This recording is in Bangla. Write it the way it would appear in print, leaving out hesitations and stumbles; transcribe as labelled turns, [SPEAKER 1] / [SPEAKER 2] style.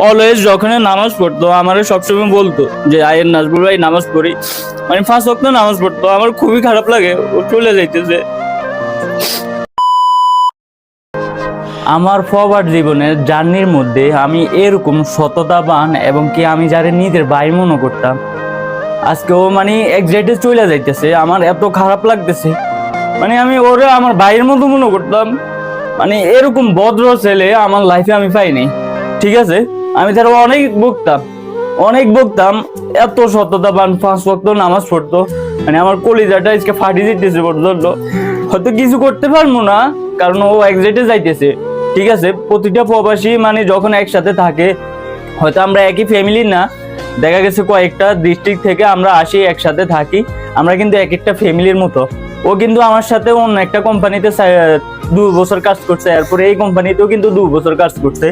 [SPEAKER 1] অলওয়েজ যখন নামাজ পড়তো আমার সবসময় বলতো যে আয়ের নাজবুল ভাই নামাজ পড়ি, মানে 5 ওয়াক্ত নামাজ পড়তো। আমার খুবই খারাপ লাগে ও চলে যাইতেছে। আমার ফরওয়ার্ড জীবনের জার্নির মধ্যে আমি এরকম সততাবান এবং কি আমি যারে নিজের ভাই মনে করতাম, আজকে ও মানে এক্সাইটে চলে যাইতেছে। আমার এত খারাপ লাগতেছে, মানে আমি ওরে আমার ভাইয়ের মতো মনে করতাম। মানে এরকম ভদ্র ছেলে আমার লাইফে আমি পাইনি। ঠিক আছে, আমি তার অনেক বকতাম। এত সততাবান, 5 ওয়াক্ত নামাজ পড়তো, মানে আমার কলিজাটা আজকে ফাটি দিতেছে পর্যন্ত। হয়তো কিছু করতে পারবো না কারণ ও এক্সাইটে যাইতেছে। ঠিক আছে, প্রতিটা প্রবাসী মানে যখন একসাথে থাকে, হয়তো আমরা একই ফ্যামিলি না, দেখা গেছে কয়েকটা ডিস্ট্রিক্ট থেকে আমরা আসি, একসাথে থাকি, আমরা কিন্তু এক একটা ফ্যামিলির মতো। ও কিন্তু আমার সাথে অন্য একটা কোম্পানিতে 2 বছর কাজ করছে, এরপরে এই কোম্পানিতেও কিন্তু 2 বছর কাজ করছে।